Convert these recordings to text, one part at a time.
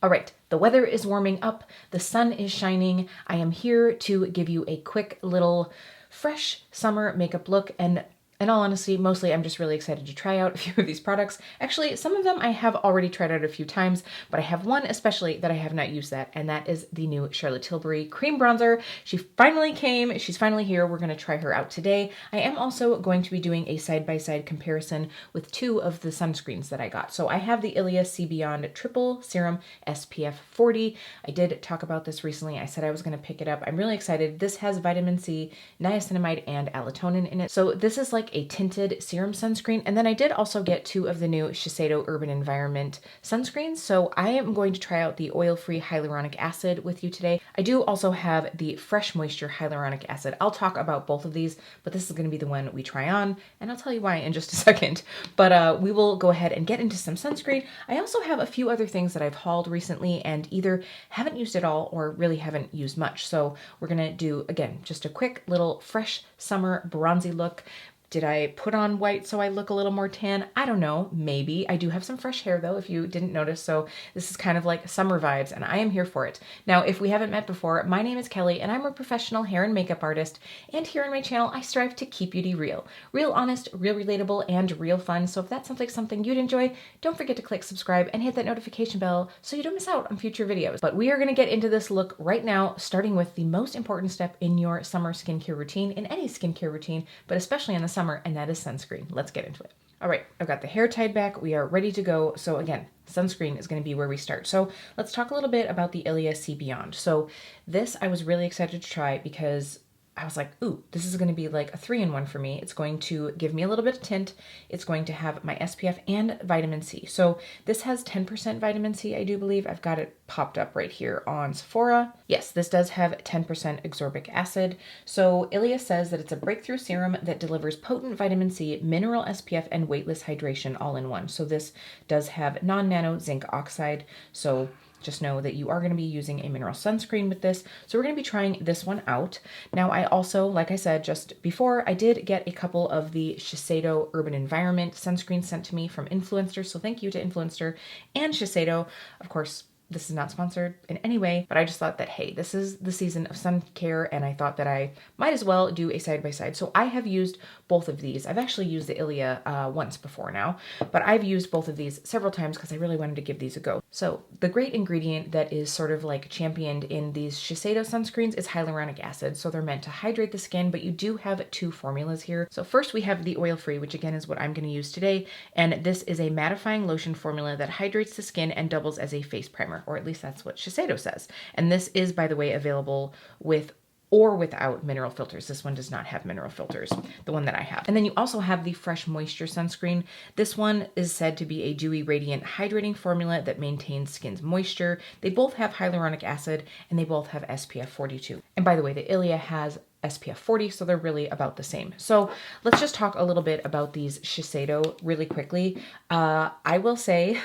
All right, the weather is warming up, the sun is shining. I am here to give you a quick little fresh summer makeup look, and in all honesty, mostly I'm just really excited to try out a few of these products. Actually, some of them I have already tried out a few times, but I have one especially that I have not used that, and that is the new Charlotte Tilbury Cream Bronzer. She finally came, she's finally here. We're gonna try her out today. I am also going to be doing a side-by-side comparison with two of the sunscreens that I got. So I have the Ilia C Beyond Triple Serum SPF 40. I did talk about this recently. I said I was gonna pick it up. I'm really excited. This has vitamin C, niacinamide, and allotonin in it. So this is like a tinted serum sunscreen. And then I did also get two of the new Shiseido Urban Environment sunscreens. So I am going to try out the oil-free hyaluronic acid with you today. I do also have the Fresh Moisture hyaluronic acid. I'll talk about both of these, but this is going to be the one we try on, and I'll tell you why in just a second. But we will go ahead and get into some sunscreen. I also have a few other things that I've hauled recently and either haven't used at all or really haven't used much. So we're gonna do, again, just a quick little fresh summer bronzy look. Did I put on white so I look a little more tan? I don't know, maybe. I do have some fresh hair though, if you didn't notice, so this is kind of like summer vibes, and I am here for it. Now, if we haven't met before, my name is Kelly, and I'm a professional hair and makeup artist, and here on my channel, I strive to keep beauty real. Real honest, real relatable, and real fun, so if that sounds like something you'd enjoy, don't forget to click subscribe and hit that notification bell so you don't miss out on future videos. But we are gonna get into this look right now, starting with the most important step in your summer skincare routine, in any skincare routine, but especially in the summer, and that is sunscreen. Let's get into it. All right, I've got the hair tied back. We are ready to go. So again, sunscreen is going to be where we start. So let's talk a little bit about the Ilia C Beyond. So this I was really excited to try because I was like, ooh, this is going to be like a 3-in-1 for me. It's going to give me a little bit of tint. It's going to have my SPF and vitamin C. So this has 10% vitamin C, I do believe. I've got it popped up right here on Sephora. Yes, this does have 10% ascorbic acid. So Ilia says that it's a breakthrough serum that delivers potent vitamin C, mineral SPF, and weightless hydration all in one. So this does have non-nano zinc oxide. So just know that you are going to be using a mineral sunscreen with this. So we're going to be trying this one out. Now, I also, like I said just before, I did get a couple of the Shiseido Urban Environment sunscreens sent to me from Influencer. So thank you to Influencer and Shiseido. Of course, this is not sponsored in any way, but I just thought that, hey, this is the season of sun care, and I thought that I might as well do a side-by-side. So I have used both of these. I've actually used the Ilia once before now, but I've used both of these several times because I really wanted to give these a go. So the great ingredient that is sort of like championed in these Shiseido sunscreens is hyaluronic acid. So they're meant to hydrate the skin, but you do have two formulas here. So first we have the oil-free, which again is what I'm going to use today, and this is a mattifying lotion formula that hydrates the skin and doubles as a face primer. Or at least that's what Shiseido says. And this is, by the way, available with or without mineral filters. This one does not have mineral filters, the one that I have. And then you also have the Fresh Moisture sunscreen. This one is said to be a dewy, radiant, hydrating formula that maintains skin's moisture. They both have hyaluronic acid, and they both have SPF 42. And by the way, the Ilia has SPF 40, so they're really about the same. So let's just talk a little bit about these Shiseido really quickly. I will say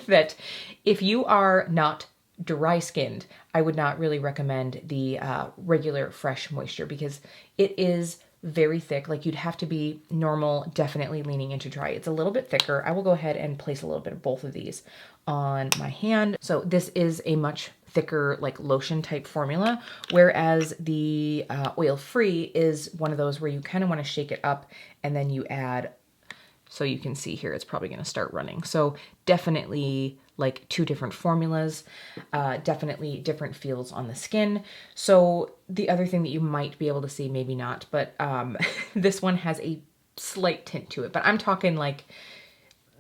that if you are not dry skinned, I would not really recommend the regular Fresh Moisture because it is very thick. Like, you'd have to be normal, definitely leaning into dry. It's a little bit thicker. I will go ahead and place a little bit of both of these on my hand. So this is a much thicker, like, lotion type formula, whereas the oil-free is one of those where you kind of want to shake it up and then you add, so you can see here, it's probably going to start running. So definitely like two different formulas, definitely different feels on the skin. So the other thing that you might be able to see, maybe not, but this one has a slight tint to it, but I'm talking like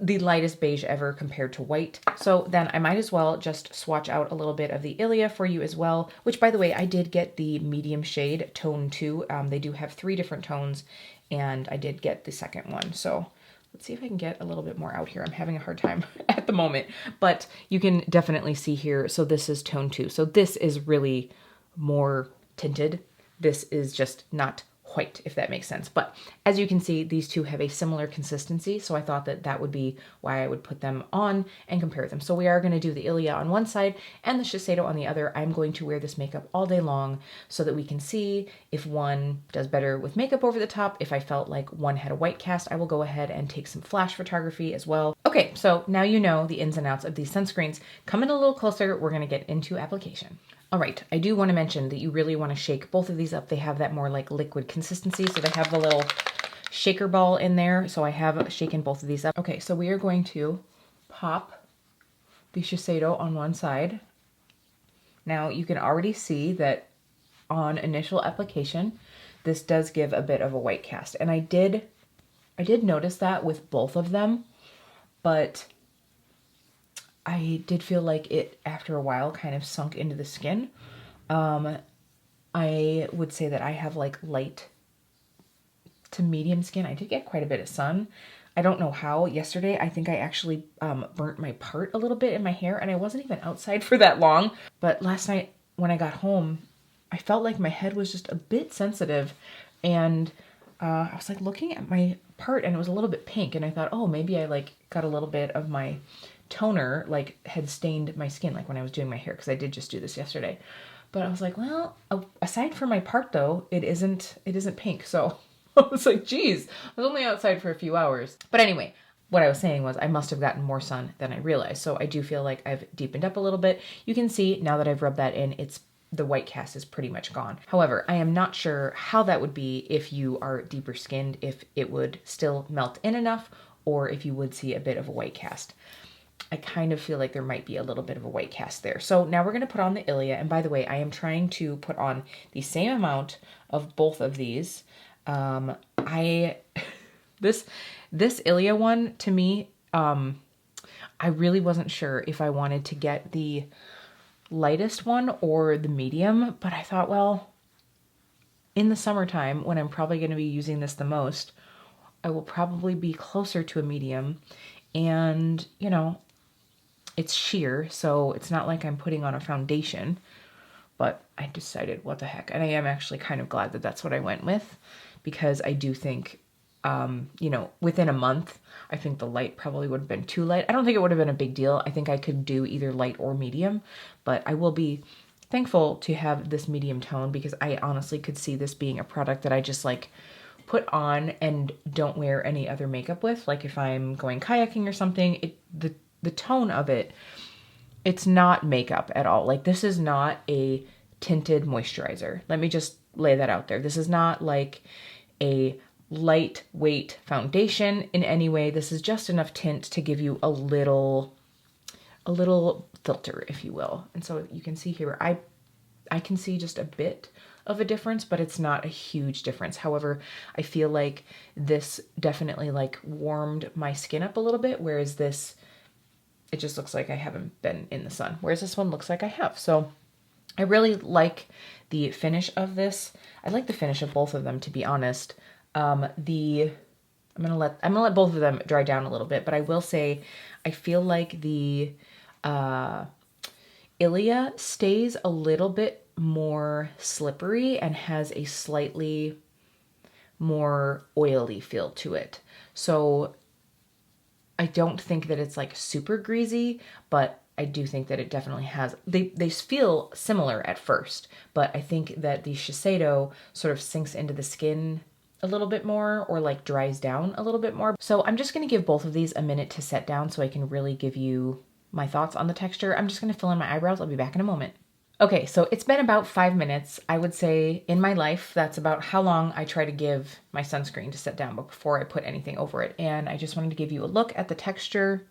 the lightest beige ever compared to white. So then I might as well just swatch out a little bit of the Ilia for you as well, which, by the way, I did get the medium shade tone 2. They do have 3 different tones, and I did get the second one. So let's see if I can get a little bit more out here. I'm having a hard time at the moment, but you can definitely see here. So this is tone 2. So this is really more tinted. This is just not white, if that makes sense. But as you can see, these two have a similar consistency, so I thought that that would be why I would put them on and compare them. So we are going to do the Ilia on one side and the Shiseido on the other. I'm going to wear this makeup all day long so that we can see if one does better with makeup over the top. If I felt like one had a white cast, I will go ahead and take some flash photography as well. Okay, so now you know the ins and outs of these sunscreens. Come in a little closer, we're going to get into application. All right, I do want to mention that you really want to shake both of these up. They have that more like liquid consistency, so they have the little shaker ball in there. So I have shaken both of these up. Okay, so we are going to pop the Shiseido on one side. Now you can already see that on initial application, this does give a bit of a white cast. And I did notice that with both of them, but I did feel like it, after a while, kind of sunk into the skin. I would say that I have like light to medium skin. I did get quite a bit of sun. I don't know how. Yesterday, I think I actually burnt my part a little bit in my hair, and I wasn't even outside for that long. But last night when I got home, I felt like my head was just a bit sensitive, and I was like looking at my part, and it was a little bit pink, and I thought, oh, maybe I like got a little bit of my toner like had stained my skin, like when I was doing my hair, because I did just do this yesterday. But I was like, well, aside from my part though, it isn't pink. So I was like, geez, I was only outside for a few hours. But anyway, what I was saying was I must have gotten more sun than I realized. So I do feel like I've deepened up a little bit. You can see now that I've rubbed that in, the white cast is pretty much gone. However, I am not sure how that would be if you are deeper skinned, if it would still melt in enough, or if you would see a bit of a white cast. I kind of feel like there might be a little bit of a white cast there. So now we're going to put on the Ilia. And by the way, I am trying to put on the same amount of both of these. This Ilia one, to me, I really wasn't sure if I wanted to get the lightest one or the medium, but I thought, well, in the summertime, when I'm probably going to be using this the most, I will probably be closer to a medium. And, you know, it's sheer, so it's not like I'm putting on a foundation, but I decided, what the heck. And I am actually kind of glad that that's what I went with, because I do think, you know, within a month, I think the light probably would have been too light. I don't think it would have been a big deal. I think I could do either light or medium, but I will be thankful to have this medium tone, because I honestly could see this being a product that I just like put on and don't wear any other makeup with. Like if I'm going kayaking or something, the tone of it, it's not makeup at all. Like this is not a tinted moisturizer. Let me just lay that out there. This is not like a lightweight foundation in any way. This is just enough tint to give you a little filter, if you will. And so you can see here, I can see just a bit of a difference, but it's not a huge difference. However, I feel like this definitely like warmed my skin up a little bit, whereas this, it just looks like I haven't been in the sun, whereas this one looks like I have. So I really like the finish of this. I like the finish of both of them, to be honest. I'm gonna let both of them dry down a little bit, but I will say I feel like the Ilia stays a little bit more slippery and has a slightly more oily feel to it. So I don't think that it's like super greasy, but I do think that it definitely has, they feel similar at first, but I think that the Shiseido sort of sinks into the skin a little bit more, or like dries down a little bit more. So I'm just going to give both of these a minute to set down so I can really give you my thoughts on the texture. I'm just going to fill in my eyebrows. I'll be back in a moment. Okay, so it's been about 5 minutes. I would say in my life, that's about how long I try to give my sunscreen to set down before I put anything over it. And I just wanted to give you a look at the texture.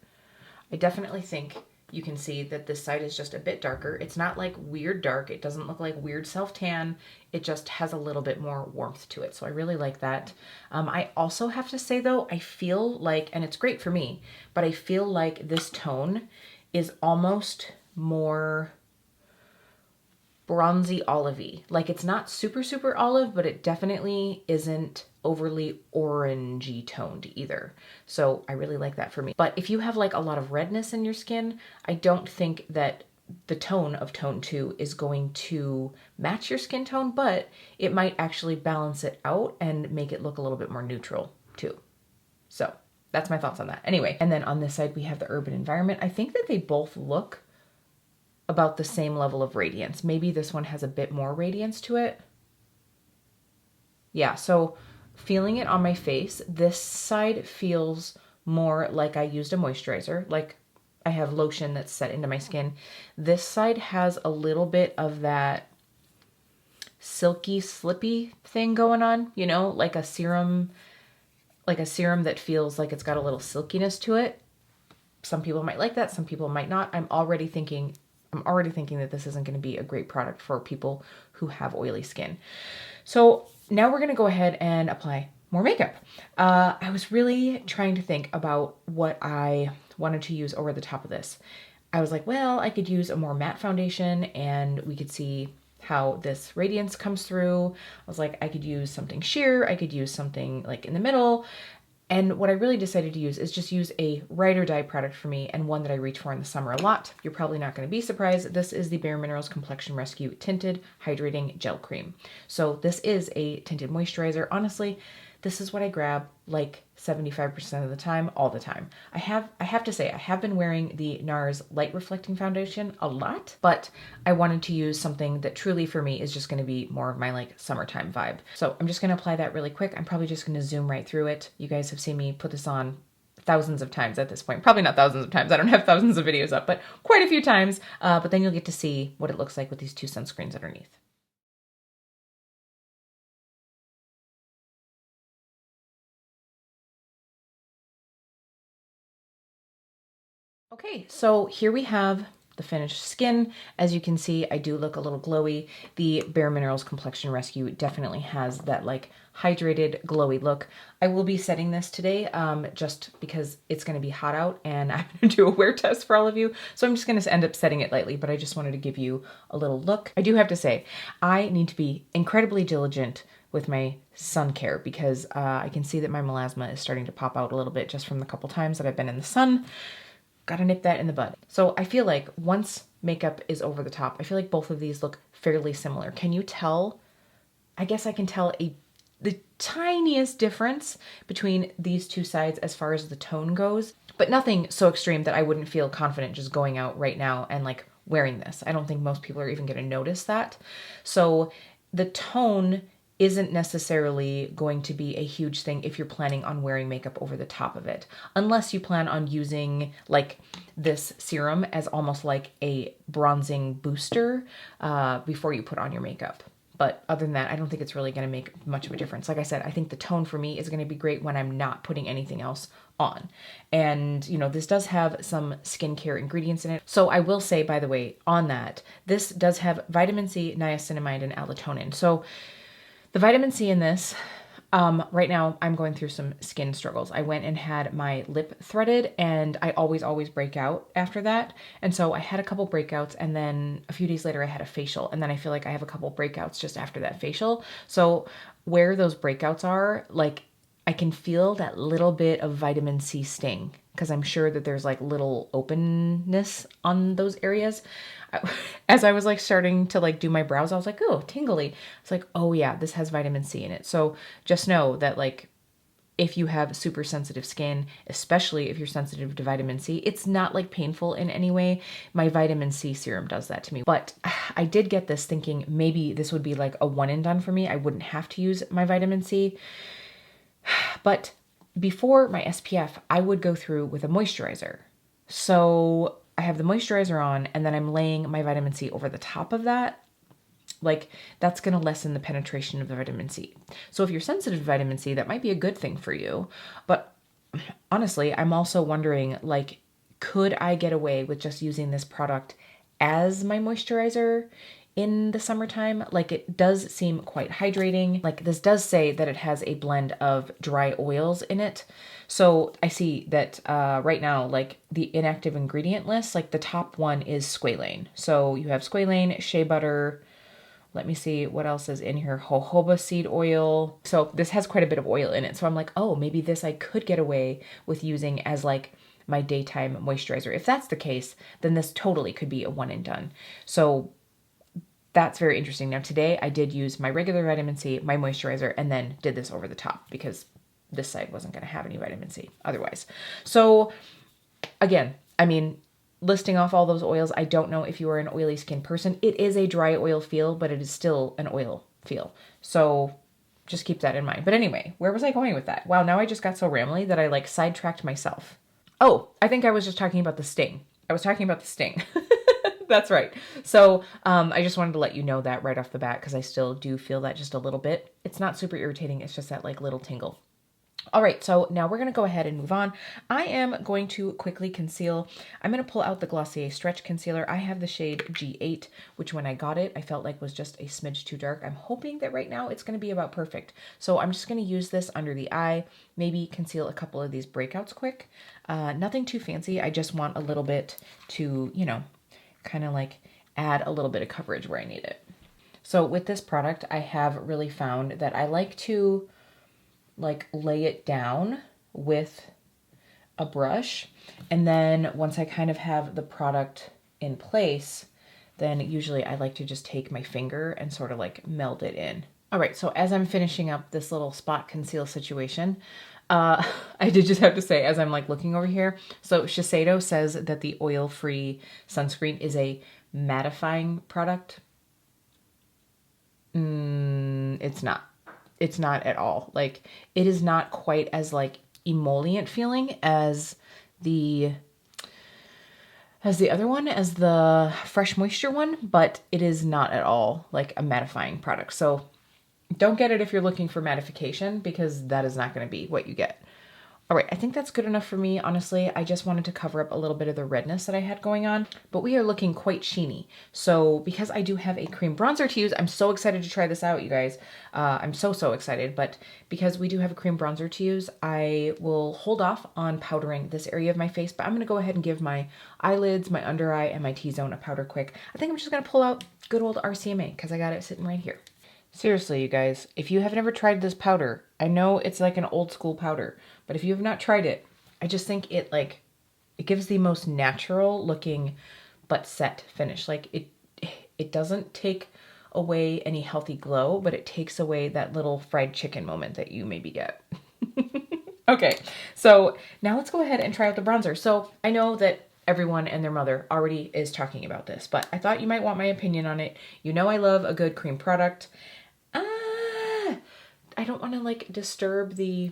I definitely think you can see that this side is just a bit darker. It's not like weird dark. It doesn't look like weird self-tan. It just has a little bit more warmth to it. So I really like that. I also have to say though, I feel like, and it's great for me, but I feel like this tone is almost more bronzy olivey. Like it's not super, super olive, but it definitely isn't overly orangey toned either. So I really like that for me. But if you have like a lot of redness in your skin, I don't think that the tone of tone 2 is going to match your skin tone, but it might actually balance it out and make it look a little bit more neutral too. So that's my thoughts on that. Anyway, and then on this side we have the Urban Environment. I think that they both look about the same level of radiance. Maybe this one has a bit more radiance to it. Yeah, so feeling it on my face, this side feels more like I used a moisturizer, like I have lotion that's set into my skin. This side has a little bit of that silky, slippy thing going on, you know, like a serum that feels like it's got a little silkiness to it. Some people might like that, some people might not. I'm already thinking that this isn't going to be a great product for people who have oily skin. So now we're going to go ahead and apply more makeup. I was really trying to think about what I wanted to use over the top of this. I was like, well, I could use a more matte foundation and we could see how this radiance comes through. I was like, I could use something sheer, I could use something like in the middle. And what I really decided to use is just use a ride or die product for me, and one that I reach for in the summer a lot. You're probably not going to be surprised. This is the Bare Minerals Complexion Rescue Tinted Hydrating Gel Cream. So this is a tinted moisturizer. Honestly, this is what I grab like 75% of the time, all the time. I have to say, I have been wearing the NARS Light Reflecting Foundation a lot, but I wanted to use something that truly for me is just going to be more of my like summertime vibe. So I'm just going to apply that really quick. I'm probably just going to zoom right through it. You guys have seen me put this on thousands of times at this point. Probably not thousands of times. I don't have thousands of videos up, but quite a few times. But then you'll get to see what it looks like with these two sunscreens underneath. Okay, so here we have the finished skin. As you can see, I do look a little glowy. The Bare Minerals Complexion Rescue definitely has that like hydrated, glowy look. I will be setting this today just because it's going to be hot out and I'm going to do a wear test for all of you. So I'm just going to end up setting it lightly, but I just wanted to give you a little look. I do have to say, I need to be incredibly diligent with my sun care because I can see that my melasma is starting to pop out a little bit just from the couple times that I've been in the sun. Gotta nip that in the bud. So I feel like once makeup is over the top, I feel like both of these look fairly similar. Can you tell? I guess I can tell the tiniest difference between these two sides as far as the tone goes, but nothing so extreme that I wouldn't feel confident just going out right now and like wearing this. I don't think most people are even gonna notice that. So the tone isn't necessarily going to be a huge thing if you're planning on wearing makeup over the top of it, unless you plan on using like this serum as almost like a bronzing booster before you put on your makeup. But other than that, I don't think it's really going to make much of a difference. Like I said, I think the tone for me is going to be great when I'm not putting anything else on. And, you know, this does have some skincare ingredients in it. So I will say, by the way, on that, this does have vitamin C, niacinamide, and allotonin. So the vitamin C in this, right now I'm going through some skin struggles. I went and had my lip threaded and I always break out after that. And so I had a couple breakouts and then a few days later I had a facial and then I feel like I have a couple breakouts just after that facial. So where those breakouts are, like I can feel that little bit of vitamin C sting because I'm sure that there's like little openness on those areas. As I was like starting to like do my brows, I was like, oh, tingly. It's like, oh yeah, this has vitamin C in it. So just know that like if you have super sensitive skin, especially if you're sensitive to vitamin C, it's not like painful in any way. My vitamin C serum does that to me. But I did get this thinking maybe this would be like a one and done for me. I wouldn't have to use my vitamin C. But before my SPF, I would go through with a moisturizer. So I have the moisturizer on and then I'm laying my vitamin C over the top of that. Like that's going to lessen the penetration of the vitamin C. So if you're sensitive to vitamin C, that might be a good thing for you. But honestly, I'm also wondering like, could I get away with just using this product as my moisturizer in the summertime? Like it does seem quite hydrating. Like this does say that it has a blend of dry oils in it. So I see that right now, like the inactive ingredient list, like the top one is squalane. So you have squalane, shea butter. Let me see what else is in here. Jojoba seed oil. So this has quite a bit of oil in it. So I'm like, oh, maybe this I could get away with using as like my daytime moisturizer. If that's the case, then this totally could be a one and done. So that's very interesting. Now today I did use my regular vitamin C, my moisturizer, and then did this over the top because this side wasn't going to have any vitamin C otherwise. So again, I mean, listing off all those oils, I don't know if you are an oily skin person. It is a dry oil feel, but it is still an oil feel. So just keep that in mind. But anyway, where was I going with that? Wow, now I just got so rambly that I like sidetracked myself. Oh, I think I was just talking about the sting. I was talking about the sting. That's right. So I just wanted to let you know that right off the bat because I still do feel that just a little bit. It's not super irritating. It's just that like little tingle. All right, so now we're going to go ahead and move on. I am going to quickly conceal. I'm going to pull out the Glossier Stretch Concealer. I have the shade G8, which when I got it, I felt like was just a smidge too dark. I'm hoping that right now it's going to be about perfect. So I'm just going to use this under the eye, maybe conceal a couple of these breakouts quick. Nothing too fancy. I just want a little bit to, you know, kind of like add a little bit of coverage where I need it. So with this product, I have really found that I like to like lay it down with a brush. And then once I kind of have the product in place, then usually I like to just take my finger and sort of like meld it in. All right, so as I'm finishing up this little spot conceal situation, I did just have to say, as I'm like looking over here, so Shiseido says that the oil-free sunscreen is a mattifying product. It's not. It's not at all. Like, it is not quite as like emollient feeling as the other one, as the Fresh Moisture one, but it is not at all like a mattifying product. So don't get it if you're looking for mattification, because that is not going to be what you get. All right, I think that's good enough for me. Honestly, I just wanted to cover up a little bit of the redness that I had going on, but we are looking quite sheeny. So because I do have a cream bronzer to use, I'm so excited to try this out, you guys. I'm so excited, but because we do have a cream bronzer to use, I will hold off on powdering this area of my face, but I'm gonna go ahead and give my eyelids, my under eye, and my T-zone a powder quick. I think I'm just gonna pull out good old RCMA because I got it sitting right here. Seriously, you guys, if you have never tried this powder, I know it's like an old school powder, but if you have not tried it, I just think it gives the most natural looking but set finish. Like it doesn't take away any healthy glow, but it takes away that little fried chicken moment that you maybe get. Okay, so now let's go ahead and try out the bronzer. So I know that everyone and their mother already is talking about this, but I thought you might want my opinion on it. You know I love a good cream product. I don't want to like disturb the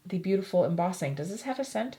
beautiful embossing. Does this have a scent?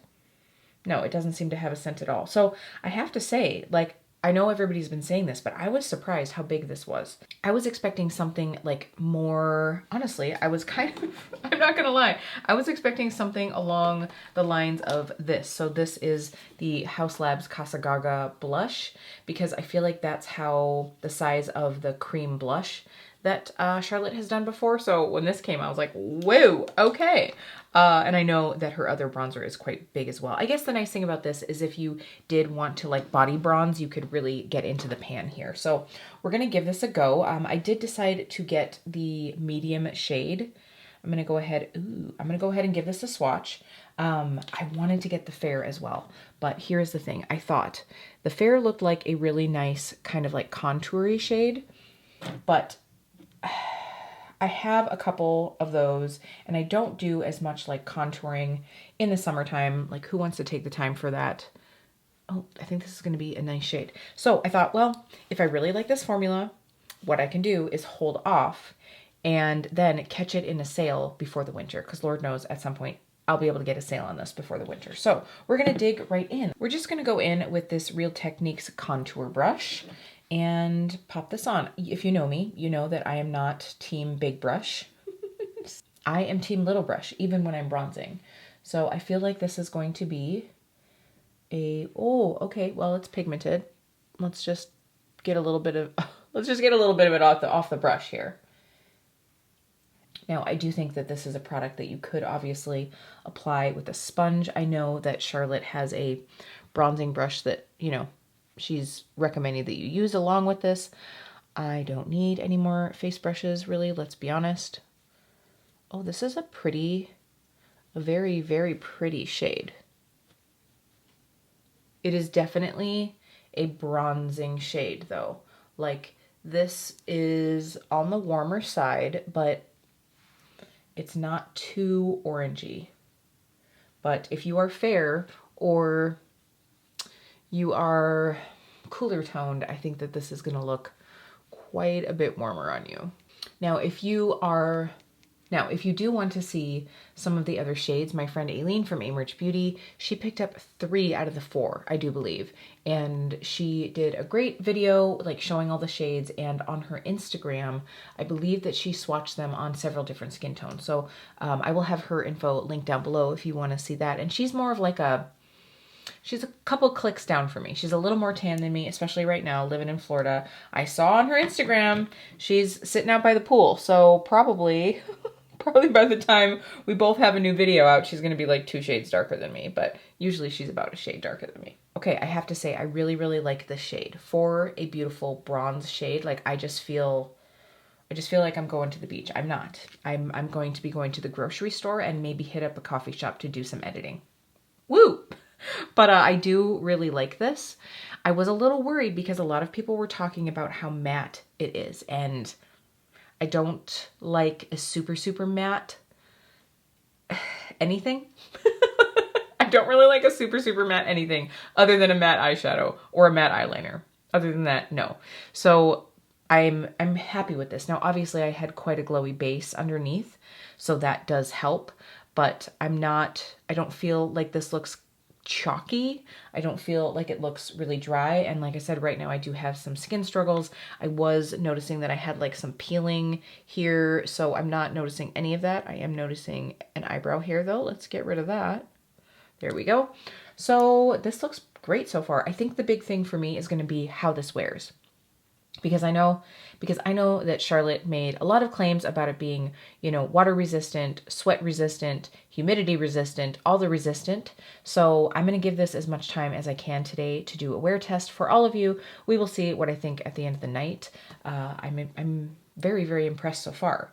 No, it doesn't seem to have a scent at all. So I have to say, like, I know everybody's been saying this, but I was surprised how big this was. I was expecting something like more, honestly, I was kind of, I'm not gonna lie, I was expecting something along the lines of this. So this is the Haus Labs Casa Gaga blush, because I feel like that's how the size of the cream blush that Charlotte has done before. So when this came, I was like, whoa, okay. And I know that her other bronzer is quite big as well. I guess the nice thing about this is if you did want to like body bronze, you could really get into the pan here. So we're gonna give this a go. I did decide to get the medium shade. I'm gonna go ahead and give this a swatch. I wanted to get the fair as well, but here's the thing. I thought the fair looked like a really nice kind of like contoury shade, but I have a couple of those and I don't do as much like contouring in the summertime. Like, who wants to take the time for that? Oh, I think this is going to be a nice shade. So I thought, well, if I really like this formula, what I can do is hold off and then catch it in a sale before the winter, because Lord knows at some point I'll be able to get a sale on this before the winter. So we're going to dig right in. We're just going to go in with this Real Techniques contour brush and pop this on. If you know me, you know that I am not team big brush. I am team little brush, even when I'm bronzing. So I feel like this is going to be oh, okay, well, it's pigmented. Let's just get a little bit of, it off the brush here. Now, I do think that this is a product that you could obviously apply with a sponge. I know that Charlotte has a bronzing brush that, you know, she's recommending that you use along with this. I don't need any more face brushes, really, let's be honest. Oh, this is a very, very pretty shade. It is definitely a bronzing shade though. Like this is on the warmer side, but it's not too orangey. But if you are fair or you are cooler toned, I think that this is gonna look quite a bit warmer on you. Now, if you do want to see some of the other shades, my friend Aileen from Aether Beauty, she picked up 3 out of the 4, I do believe. And she did a great video like showing all the shades, and on her Instagram, I believe that she swatched them on several different skin tones. So I will have her info linked down below if you want to see that. And she's more of like she's a couple clicks down for me. She's a little more tan than me, especially right now, living in Florida. I saw on her Instagram, she's sitting out by the pool. So probably by the time we both have a new video out, she's going to be like 2 shades darker than me. But usually she's about a shade darker than me. Okay, I have to say, I really, really like this shade. For a beautiful bronze shade, like I just feel like I'm going to the beach. I'm not. I'm going to be going to the grocery store and maybe hit up a coffee shop to do some editing. Woo! But I do really like this. I was a little worried because a lot of people were talking about how matte it is, and I don't like a super, super matte anything. I don't really like a super, super matte anything other than a matte eyeshadow or a matte eyeliner. Other than that, no. So I'm happy with this. Now, obviously I had quite a glowy base underneath, so that does help, but I don't feel like this looks chalky. I don't feel like it looks really dry. And like I said, right now I do have some skin struggles. I was noticing that I had like some peeling here, so I'm not noticing any of that. I am noticing an eyebrow hair though. Let's get rid of that. There we go. So this looks great so far. I think the big thing for me is going to be how this wears. Because I know that Charlotte made a lot of claims about it being, you know, water resistant, sweat resistant, humidity resistant, all the resistant. So I'm going to give this as much time as I can today to do a wear test for all of you. We will see what I think at the end of the night. I'm very, very impressed so far.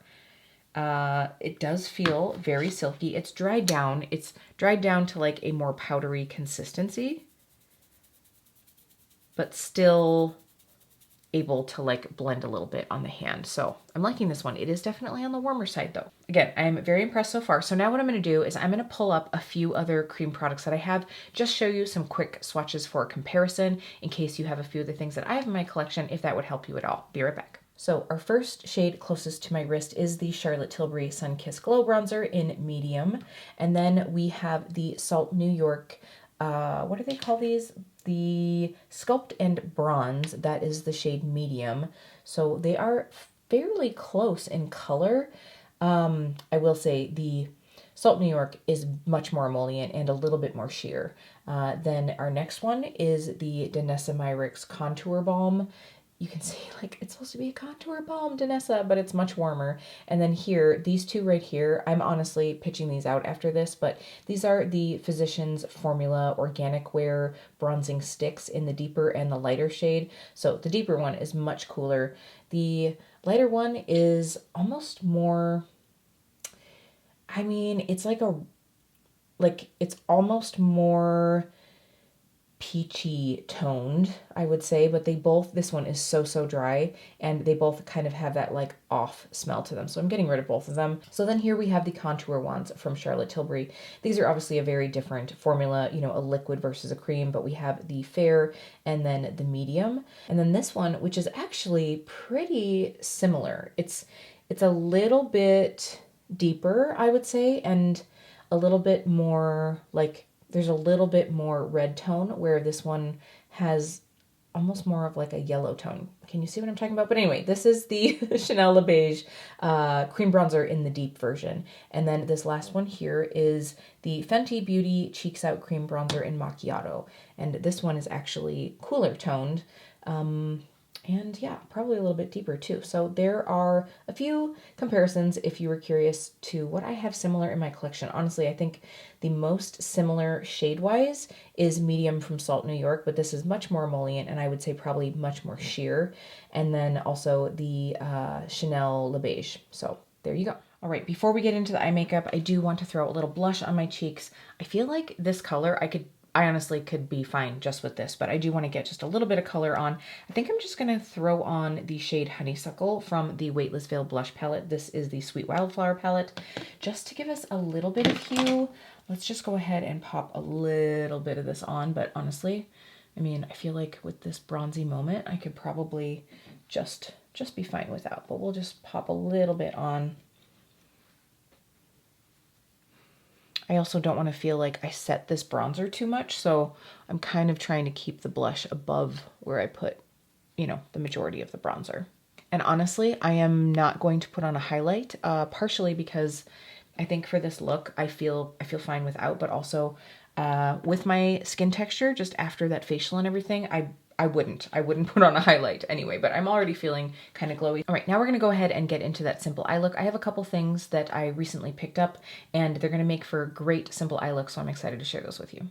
It does feel very silky. It's dried down. It's dried down to like a more powdery consistency, but still able to like blend a little bit on the hand. So I'm liking this one. It is definitely on the warmer side though. Again, I'm very impressed so far. So now what I'm going to do is I'm going to pull up a few other cream products that I have, just show you some quick swatches for comparison in case you have a few of the things that I have in my collection, if that would help you at all. Be right back. So our first shade closest to my wrist is the Charlotte Tilbury Sun Kiss Glow Bronzer in medium. And then we have the Salt New York, what do they call these? The Sculpt and Bronze, that is the shade medium. So they are fairly close in color. I will say the Salt New York is much more emollient and a little bit more sheer. Then our next one is the Danessa Myricks Contour Balm. You can see like it's supposed to be a contour balm, Danessa, but it's much warmer. And then here, these two right here, I'm honestly pitching these out after this, but these are the Physicians Formula Organic Wear Bronzing Sticks in the deeper and the lighter shade. So the deeper one is much cooler. The lighter one is almost more, I mean, it's it's almost more peachy toned, I would say, but this one is so dry, and they both kind of have that like off smell to them. So I'm getting rid of both of them. So then here we have the contour ones from Charlotte Tilbury. These are obviously a very different formula, you know, a liquid versus a cream, but we have the fair and then the medium. And then this one, which is actually pretty similar. It's a little bit deeper, I would say, and a little bit more like, there's a little bit more red tone, where this one has almost more of like a yellow tone. Can you see what I'm talking about? But anyway, this is the Chanel Le Beige Cream Bronzer in the deep version. And then this last one here is the Fenty Beauty Cheeks Out Cream Bronzer in Macchiato. And this one is actually cooler toned. And yeah, probably a little bit deeper too. So there are a few comparisons if you were curious to what I have similar in my collection. Honestly, I think the most similar shade-wise is medium from Salt New York, but this is much more emollient and I would say probably much more sheer. And then also the Chanel Le Beige. So there you go. All right, before we get into the eye makeup, I do want to throw a little blush on my cheeks. I feel like this color I could I honestly could be fine just with this, but I do want to get just a little bit of color on. I think I'm just going to throw on the shade Honeysuckle from the Weightless Veil Blush Palette. This is the Sweet Wildflower palette, just to give us a little bit of hue. Let's just go ahead and pop a little bit of this on, but honestly, I mean, I feel like with this bronzy moment, I could probably just be fine without, but we'll just pop a little bit on. I also don't want to feel like I set this bronzer too much, so I'm kind of trying to keep the blush above where I put, you know, the majority of the bronzer. And honestly, I am not going to put on a highlight, partially because I think for this look, I feel fine without, but also with my skin texture, just after that facial and everything, I wouldn't put on a highlight anyway, but I'm already feeling kind of glowy. All right, now we're gonna go ahead and get into that simple eye look. I have a couple things that I recently picked up and they're gonna make for great simple eye looks, so I'm excited to share those with you.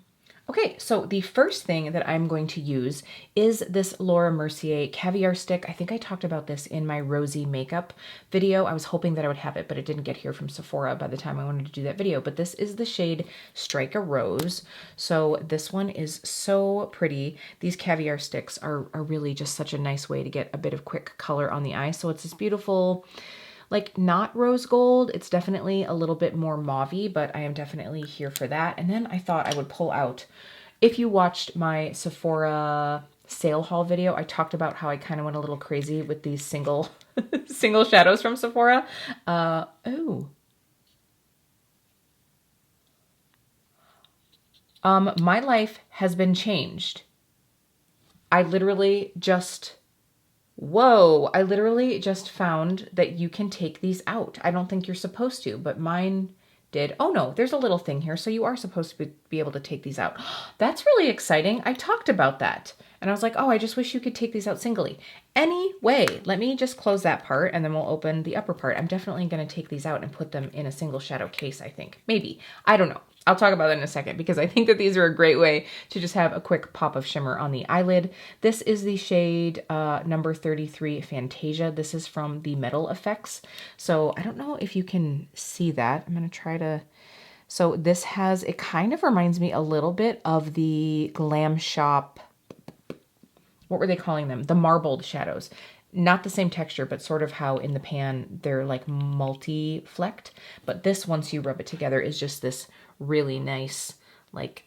Okay, so the first thing that I'm going to use is this Laura Mercier Caviar Stick. I think I talked about this in my rosy makeup video. I was hoping that I would have it, but it didn't get here from Sephora by the time I wanted to do that video. But this is the shade Strike a Rose. So this one is so pretty. These caviar sticks are really just such a nice way to get a bit of quick color on the eye. So it's this beautiful, like not rose gold. It's definitely a little bit more mauvey, but I am definitely here for that. And then I thought I would pull out, if you watched my Sephora sale haul video, I talked about how I kind of went a little crazy with these single shadows from Sephora. My life has been changed. I literally just found that you can take these out. I don't think you're supposed to, but mine did. Oh no, there's a little thing here. So you are supposed to be able to take these out. That's really exciting. I talked about that. And I was like, oh, I just wish you could take these out singly. Anyway, let me just close that part and then we'll open the upper part. I'm definitely going to take these out and put them in a single shadow case, I think. Maybe. I don't know. I'll talk about that in a second because I think that these are a great way to just have a quick pop of shimmer on the eyelid. This is the shade number 33 Fantasia. This is from the Metal Effects. So I don't know if you can see that. I'm going to try to... So this has, it kind of reminds me a little bit of the Glam Shop, what were they calling them? The marbled shadows. Not the same texture, but sort of how in the pan they're like multi-flecked. But this, once you rub it together, is just this really nice, like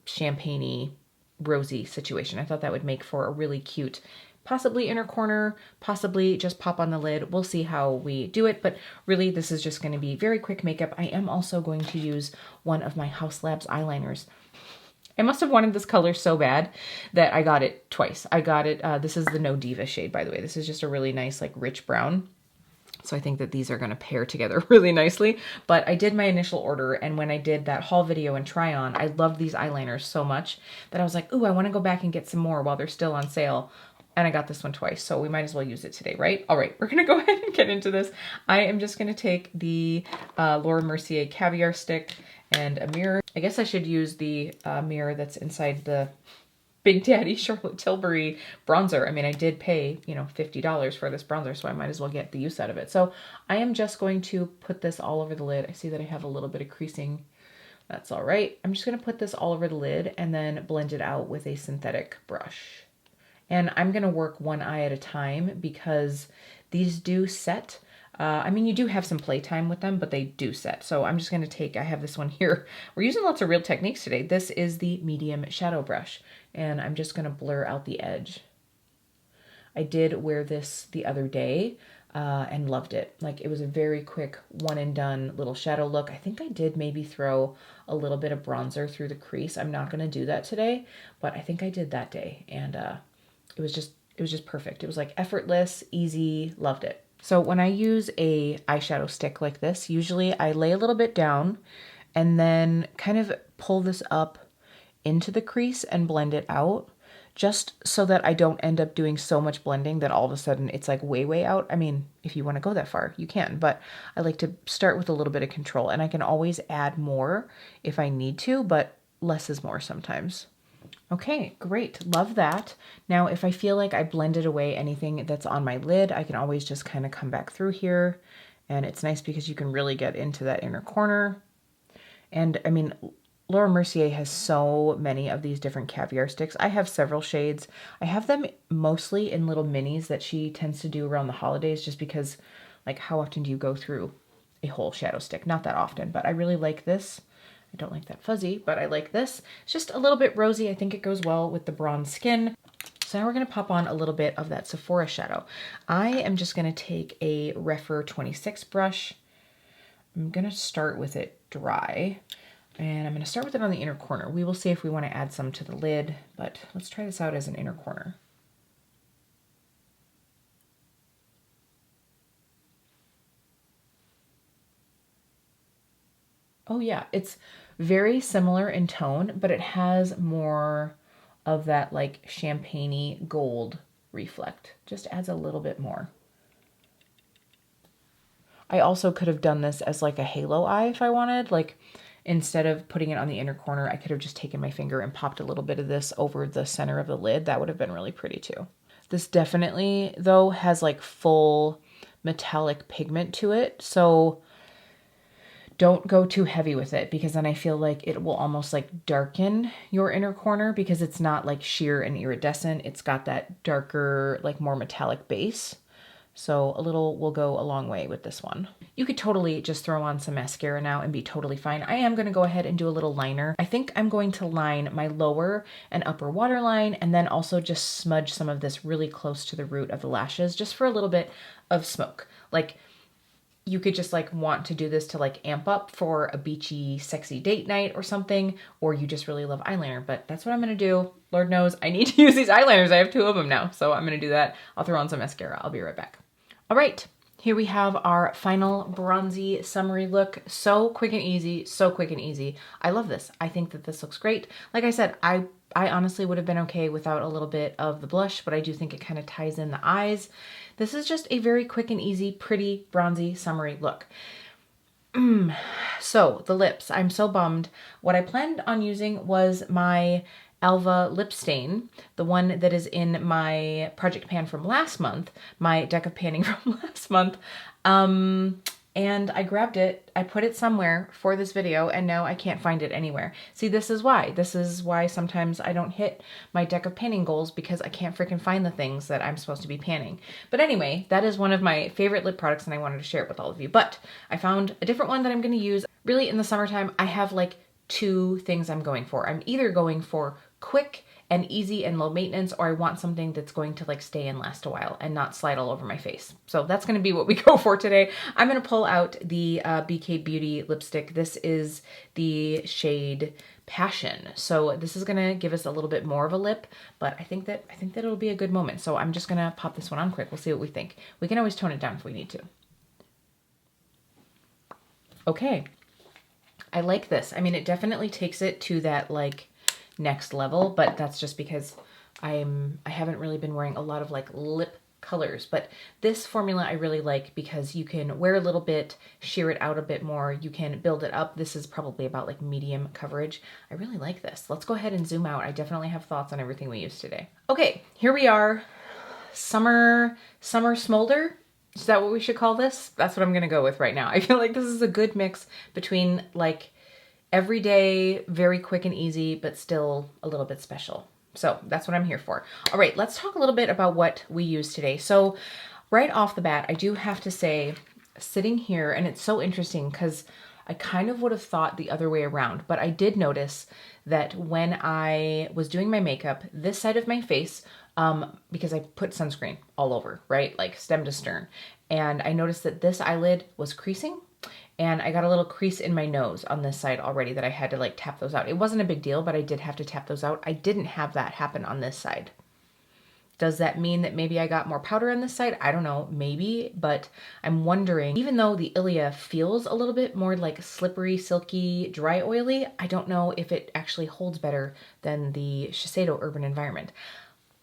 champagne-y, rosy situation. I thought that would make for a really cute, possibly inner corner, possibly just pop on the lid. We'll see how we do it, but really this is just going to be very quick makeup. I am also going to use one of my Haus Labs eyeliners. I must have wanted this color so bad that I got it twice. I got it, this is the No Diva shade, by the way. This is just a really nice, like rich brown. So I think that these are going to pair together really nicely. But I did my initial order, and when I did that haul video and try on, I love these eyeliners so much that I was like, ooh, I want to go back and get some more while they're still on sale. And I got this one twice, so we might as well use it today, right? All right, we're going to go ahead and get into this. I am just going to take the Laura Mercier Caviar Stick and a mirror. I guess I should use the mirror that's inside the Big Daddy Charlotte Tilbury bronzer. I mean, I did pay, you know, $50 for this bronzer, so I might as well get the use out of it. So I am just going to put this all over the lid. I see that I have a little bit of creasing. That's all right. I'm just going to put this all over the lid and then blend it out with a synthetic brush. And I'm going to work one eye at a time because these do set. I mean, you do have some playtime with them, but they do set. So I'm just going to take, I have this one here. We're using lots of Real Techniques today. This is the medium shadow brush, and I'm just going to blur out the edge. I did wear this the other day and loved it. Like, it was a very quick one and done little shadow look. I think I did maybe throw a little bit of bronzer through the crease. I'm not going to do that today, but I think I did that day. And it was just perfect. It was like effortless, easy, loved it. So when I use a eyeshadow stick like this, usually I lay a little bit down and then kind of pull this up into the crease and blend it out, just so that I don't end up doing so much blending that all of a sudden it's like way out. I mean, if you want to go that far, you can, but I like to start with a little bit of control, and I can always add more if I need to, but less is more sometimes. Okay, great. Love that. Now, if I feel like I blended away anything that's on my lid, I can always just kind of come back through here. And it's nice because you can really get into that inner corner. And I mean, Laura Mercier has so many of these different caviar sticks. I have several shades. I have them mostly in little minis that she tends to do around the holidays, just because, like, how often do you go through a whole shadow stick? Not that often, but I really like this. I don't like that fuzzy, but I like this. It's just a little bit rosy. I think it goes well with the bronze skin. So now we're going to pop on a little bit of that Sephora shadow. I am just going to take a Refer 26 brush. I'm going to start with it dry. And I'm going to start with it on the inner corner. We will see if we want to add some to the lid, but let's try this out as an inner corner. Oh yeah, it's very similar in tone, but it has more of that like champagne-y gold reflect. Just adds a little bit more. I also could have done this as like a halo eye if I wanted. Like, instead of putting it on the inner corner, I could have just taken my finger and popped a little bit of this over the center of the lid. That would have been really pretty too. This definitely, though, has like full metallic pigment to it. So don't go too heavy with it, because then I feel like it will almost like darken your inner corner, because it's not like sheer and iridescent. It's got that darker, like more metallic base. So a little will go a long way with this one. You could totally just throw on some mascara now and be totally fine. I am going to go ahead and do a little liner. I think I'm going to line my lower and upper waterline, and then also just smudge some of this really close to the root of the lashes, just for a little bit of smoke. Like, you could just like want to do this to like amp up for a beachy, sexy date night or something, or you just really love eyeliner, but that's what I'm going to do. Lord knows I need to use these eyeliners. I have 2 of them now, so I'm going to do that. I'll throw on some mascara. I'll be right back. All right, here we have our final bronzy summery look. So quick and easy, so quick and easy. I love this. I think that this looks great. Like I said, I honestly would have been okay without a little bit of the blush, but I do think it kind of ties in the eyes. This is just a very quick and easy, pretty, bronzy, summery look. So the lips, I'm so bummed. What I planned on using was my Alva lip stain, the one that is in my project pan from last month, my deck of panning from last month. And I grabbed it, I put it somewhere for this video, and now I can't find it anywhere. See, this is why. This is why sometimes I don't hit my deck of panning goals, because I can't freaking find the things that I'm supposed to be panning. But anyway, that is one of my favorite lip products, and I wanted to share it with all of you. But I found a different one that I'm going to use. Really, in the summertime, I have like 2 things I'm going for. I'm either going for quick and easy and low maintenance, or I want something that's going to like stay and last a while and not slide all over my face. So that's going to be what we go for today. I'm going to pull out the BK Beauty lipstick. This is the shade Passion. So this is going to give us a little bit more of a lip, but I think that it'll be a good moment. So I'm just going to pop this one on quick. We'll see what we think. We can always tone it down if we need to. Okay. I like this. I mean, it definitely takes it to that like next level, but that's just because I haven't really been wearing a lot of like lip colors. But this formula I really like, because you can wear a little bit, sheer it out a bit more, you can build it up. This is probably about like medium coverage. I really like this. Let's go ahead and zoom out. I definitely have thoughts on everything we used today. Okay, here we are. Summer smolder. Is that what we should call this? That's what I'm gonna go with right now. I feel like this is a good mix between like everyday, very quick and easy, but still a little bit special. So that's what I'm here for. All right, let's talk a little bit about what we use today. So right off the bat, I do have to say, sitting here, and it's so interesting because I kind of would have thought the other way around, but I did notice that when I was doing my makeup, this side of my face, because I put sunscreen all over, right? Like stem to stern. And I noticed that this eyelid was creasing, and I got a little crease in my nose on this side already that I had to like tap those out. It wasn't a big deal, but I did have to tap those out. I didn't have that happen on this side. Does that mean that maybe I got more powder on this side? I don't know, maybe, but I'm wondering, even though the Ilia feels a little bit more like slippery, silky, dry oily, I don't know if it actually holds better than the Shiseido Urban Environment.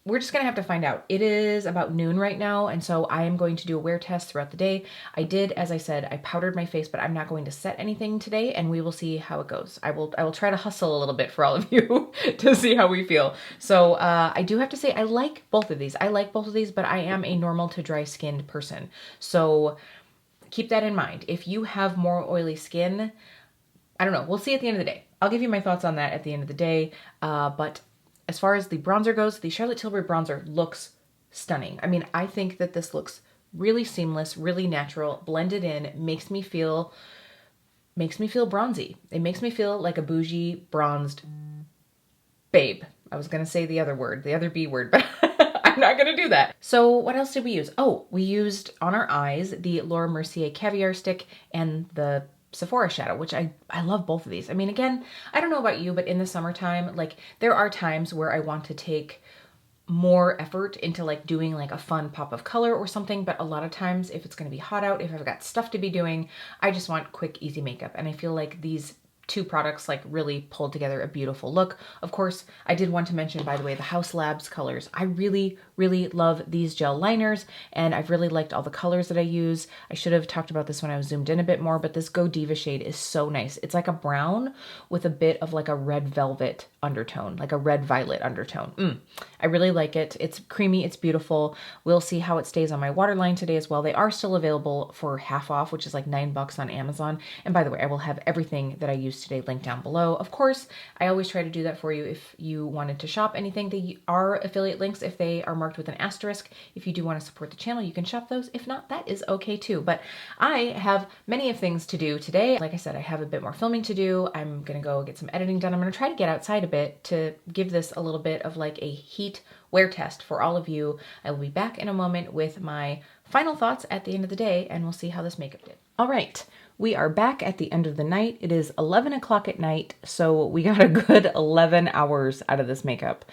We're just gonna have to find out. It is about noon right now, and so I am going to do a wear test throughout the day. I did, as I said, I powdered my face, but I'm not going to set anything today, and we will see how it goes. I will try to hustle a little bit for all of you to see how we feel. So I do have to say I like both of these. I like both of these, but I am a normal to dry skinned person. So keep that in mind. If you have more oily skin, I don't know. We'll see at the end of the day. I'll give you my thoughts on that at the end of the day. But as far as the bronzer goes, the Charlotte Tilbury bronzer looks stunning. I mean, I think that this looks really seamless, really natural, blended in, makes me feel bronzy. It makes me feel like a bougie bronzed babe. I was gonna say the other word, the other B word, but I'm not gonna do that. So what else did we use? Oh, we used on our eyes the Laura Mercier Caviar Stick and the Sephora shadow, which I love both of these. I mean, again, I don't know about you, but in the summertime, like there are times where I want to take more effort into like doing like a fun pop of color or something, but a lot of times if it's going to be hot out, if I've got stuff to be doing, I just want quick, easy makeup. And I feel like these two products like really pulled together a beautiful look. Of course, I did want to mention, by the way, the Haus Labs colors. I really, really love these gel liners, and I've really liked all the colors that I use. I should have talked about this when I was zoomed in a bit more, but this Go Diva shade is so nice. It's like a brown with a bit of like a red velvet undertone, like a red violet undertone. I really like it. It's creamy, it's beautiful. We'll see how it stays on my waterline today as well. They are still available for half off, which is like $9 on Amazon. And by the way, I will have everything that I use today linked down below. Of course, I always try to do that for you if you wanted to shop anything. They are affiliate links if they are marked with an asterisk. If you do want to support the channel, you can shop those. If not, that is okay too. But I have many of things to do today. Like I said, I have a bit more filming to do. I'm gonna go get some editing done. I'm gonna try to get outside a bit to give this a little bit of like a heat wear test for all of you. I will be back in a moment with my final thoughts at the end of the day, and we'll see how this makeup did. All right, we are back at the end of the night. It is 11 o'clock at night, so we got a good 11 hours out of this makeup.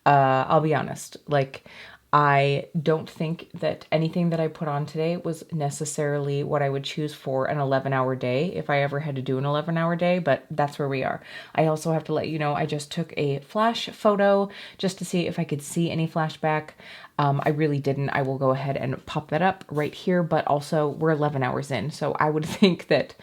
I'll be honest, like I don't think that anything that I put on today was necessarily what I would choose for an 11-hour day if I ever had to do an 11-hour day, but that's where we are. I also have to let you know I just took a flash photo just to see if I could see any flashback. I really didn't. I will go ahead and pop that up right here, but also we're 11 hours in, so I would think that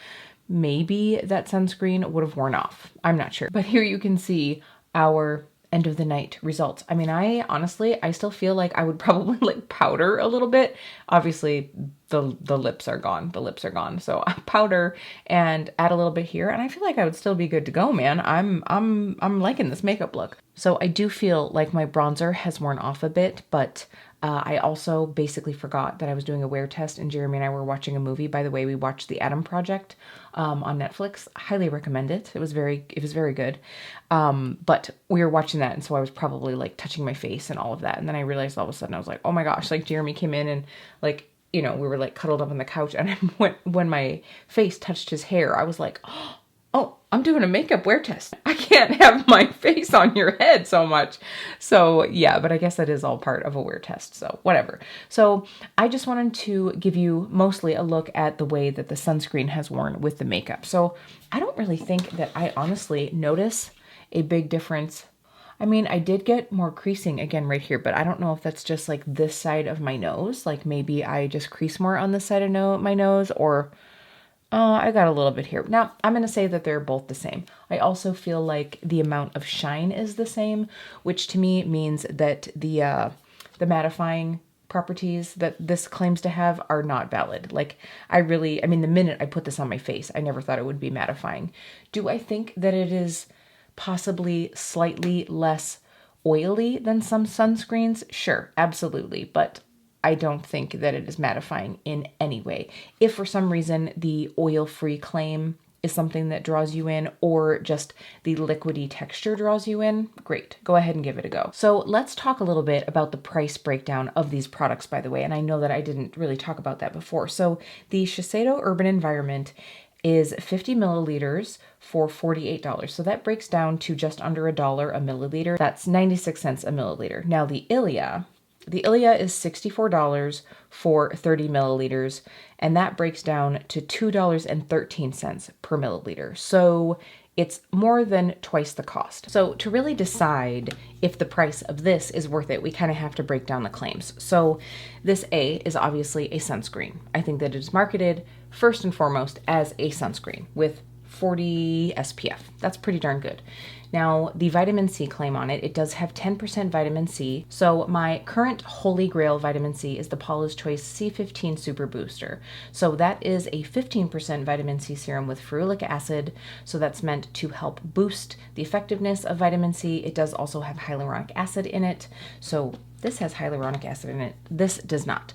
maybe that sunscreen would have worn off. I'm not sure. But here you can see our end of the night results. I mean, I honestly still feel like I would probably like powder a little bit. Obviously the lips are gone. The lips are gone. So I powder and add a little bit here, and I feel like I would still be good to go, man. I'm liking this makeup look. So I do feel like my bronzer has worn off a bit, but I also basically forgot that I was doing a wear test, and Jeremy and I were watching a movie. By the way, we watched The Atom Project on Netflix. I highly recommend it. It was very good. But we were watching that, and so I was probably like touching my face and all of that. And then I realized all of a sudden I was like, oh my gosh, like Jeremy came in and like, you know, we were like cuddled up on the couch, and when my face touched his hair, I was like, oh, I'm doing a makeup wear test. I can't have my face on your head so much. So yeah, but I guess that is all part of a wear test, so whatever. So I just wanted to give you mostly a look at the way that the sunscreen has worn with the makeup. So I don't really think that I honestly notice a big difference. I mean, I did get more creasing again right here, but I don't know if that's just like this side of my nose. Like maybe I just crease more on this side of my nose, or I got a little bit here. Now, I'm going to say that they're both the same. I also feel like the amount of shine is the same, which to me means that the mattifying properties that this claims to have are not valid. Like, I mean, the minute I put this on my face, I never thought it would be mattifying. Do I think that it is possibly slightly less oily than some sunscreens? Sure, absolutely. But I don't think that it is mattifying in any way. If for some reason the oil-free claim is something that draws you in, or just the liquidy texture draws you in, great, go ahead and give it a go. So let's talk a little bit about the price breakdown of these products, by the way, and I know that I didn't really talk about that before. So the Shiseido Urban Environment is 50 milliliters for $48. So that breaks down to just under $1 a milliliter. That's 96 cents a milliliter. Now the Ilia is $64 for 30 milliliters, and that breaks down to $2.13 per milliliter. So it's more than twice the cost. So to really decide if the price of this is worth it, we kind of have to break down the claims. So this A is obviously a sunscreen. I think that it is marketed first and foremost as a sunscreen with 40 SPF. That's pretty darn good. Now, the vitamin C claim on it, it does have 10% vitamin C. So my current holy grail vitamin C is the Paula's Choice C15 Super Booster. So that is a 15% vitamin C serum with ferulic acid. So that's meant to help boost the effectiveness of vitamin C. It does also have hyaluronic acid in it. So this has hyaluronic acid in it. This does not.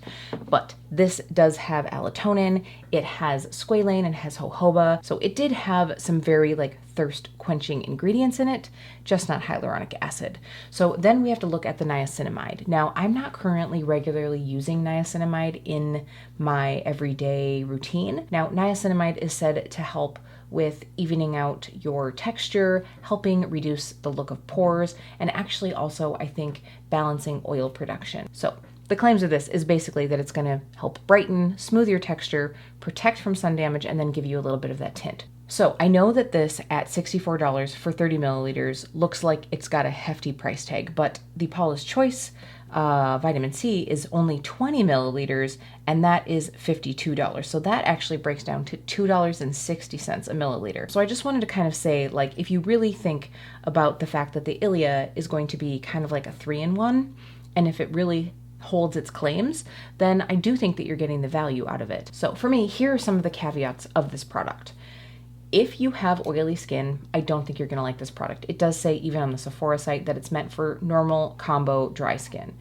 But this does have allotonin. It has squalane and has jojoba. So it did have some very like thirst quenching ingredients in it, just not hyaluronic acid. So then we have to look at the niacinamide. Now, I'm not currently regularly using niacinamide in my everyday routine. Now, niacinamide is said to help with evening out your texture, helping reduce the look of pores, and actually also, I think, balancing oil production. So the claims of this is basically that it's gonna help brighten, smooth your texture, protect from sun damage, and then give you a little bit of that tint. So I know that this at $64 for 30 milliliters looks like it's got a hefty price tag, but the Paula's Choice vitamin C is only 20 milliliters, and that is $52. So that actually breaks down to $2.60 a milliliter. So I just wanted to kind of say, like, if you really think about the fact that the Ilia is going to be kind of like a 3-in-1, and if it really holds its claims, then I do think that you're getting the value out of it. So for me, here are some of the caveats of this product. If you have oily skin, I don't think you're gonna like this product. It does say, even on the Sephora site, that it's meant for normal combo dry skin.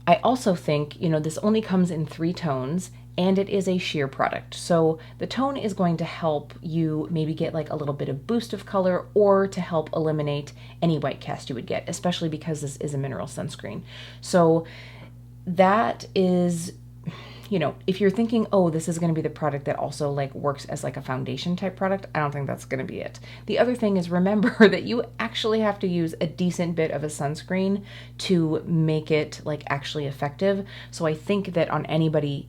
I also think, this only comes in 3 tones, and it is a sheer product. So the tone is going to help you maybe get like a little bit of boost of color, or to help eliminate any white cast you would get, especially because this is a mineral sunscreen. So that is, if you're thinking, oh, this is going to be the product that also like works as like a foundation type product, I don't think that's going to be it. The other thing is, remember that you actually have to use a decent bit of a sunscreen to make it like actually effective. So I think that on anybody,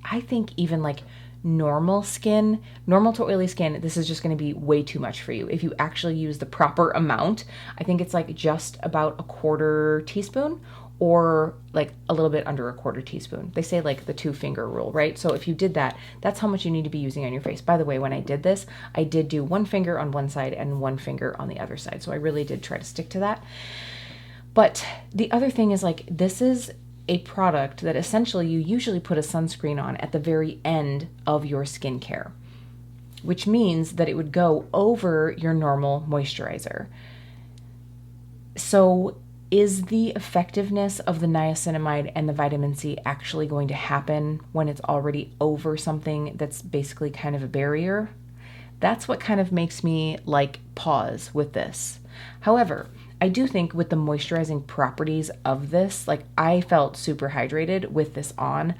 I think even like normal to oily skin, this is just going to be way too much for you. If you actually use the proper amount, I think it's like just about a 1/4 teaspoon, or like a little bit under a 1/4 teaspoon. They say like the 2-finger rule, right? So if you did that, that's how much you need to be using on your face. By the way, when I did this, I did do 1 finger on one side and 1 finger on the other side. So I really did try to stick to that. But the other thing is, like, this is a product that essentially you usually put a sunscreen on at the very end of your skincare, which means that it would go over your normal moisturizer. So is the effectiveness of the niacinamide and the vitamin C actually going to happen when it's already over something that's basically kind of a barrier? That's what kind of makes me like pause with this. However, I do think with the moisturizing properties of this, like, I felt super hydrated with this on.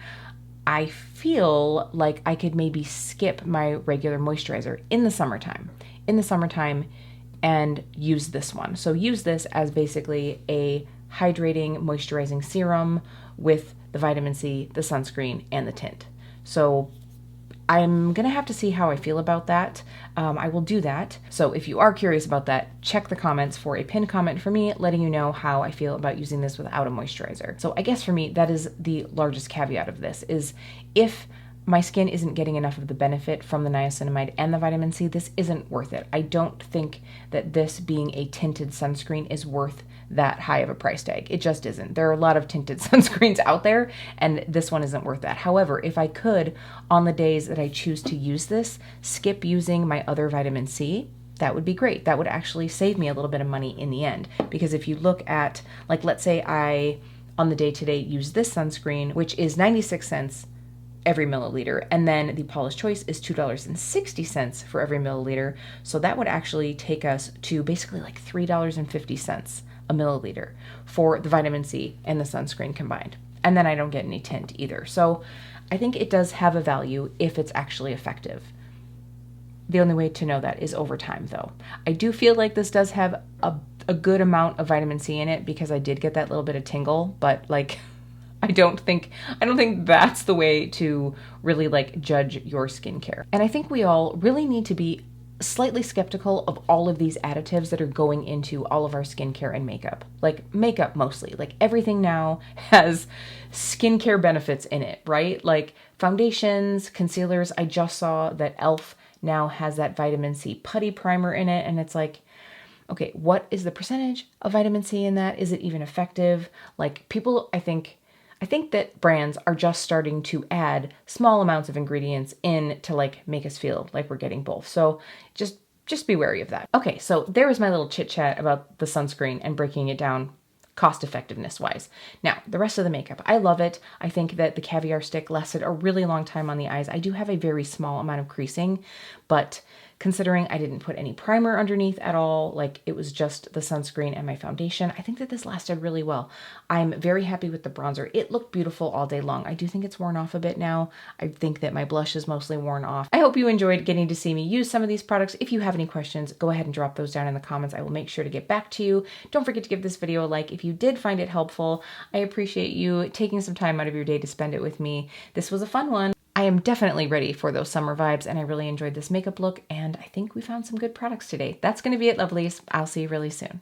I feel like I could maybe skip my regular moisturizer in the summertime. And use this one. So use this as basically a hydrating, moisturizing serum with the vitamin C, the sunscreen, and the tint. So I'm gonna have to see how I feel about that. I will do that. So if you are curious about that, check the comments for a pinned comment for me letting you know how I feel about using this without a moisturizer. So I guess for me, that is the largest caveat of this, is if my skin isn't getting enough of the benefit from the niacinamide and the vitamin C, this isn't worth it. I don't think that this being a tinted sunscreen is worth that high of a price tag. It just isn't. There are a lot of tinted sunscreens out there, and this one isn't worth that. However, if I could, on the days that I choose to use this, skip using my other vitamin C, that would be great. That would actually save me a little bit of money in the end. Because if you look at, like, let's say I, on the day today, use this sunscreen, which is 96 cents every milliliter, and then the Paula's Choice is $2.60 for every milliliter. So that would actually take us to basically like $3.50 a milliliter for the vitamin C and the sunscreen combined. And then I don't get any tint either. So I think it does have a value if it's actually effective. The only way to know that is over time, though. I do feel like this does have a good amount of vitamin C in it, because I did get that little bit of tingle, but like, I don't think that's the way to really like judge your skincare. And I think we all really need to be slightly skeptical of all of these additives that are going into all of our skincare and makeup. Like makeup mostly. Like everything now has skincare benefits in it, right? Like foundations, concealers. I just saw that e.l.f. now has that vitamin C putty primer in it, and it's like, Okay, what is the percentage of vitamin C in that? Is it even effective? Like people, I think that brands are just starting to add small amounts of ingredients in to like make us feel like we're getting both. So just be wary of that. Okay, so there was my little chit chat about the sunscreen and breaking it down cost effectiveness wise. Now, the rest of the makeup, I love it. I think that the caviar stick lasted a really long time on the eyes. I do have a very small amount of creasing, but considering I didn't put any primer underneath at all, like it was just the sunscreen and my foundation, I think that this lasted really well. I'm very happy with the bronzer. It looked beautiful all day long. I do think it's worn off a bit now. I think that my blush is mostly worn off. I hope you enjoyed getting to see me use some of these products. If you have any questions, go ahead and drop those down in the comments. I will make sure to get back to you. Don't forget to give this video a like if you did find it helpful. I appreciate you taking some time out of your day to spend it with me. This was a fun one. I am definitely ready for those summer vibes, and I really enjoyed this makeup look, and I think we found some good products today. That's going to be it, lovelies. I'll see you really soon.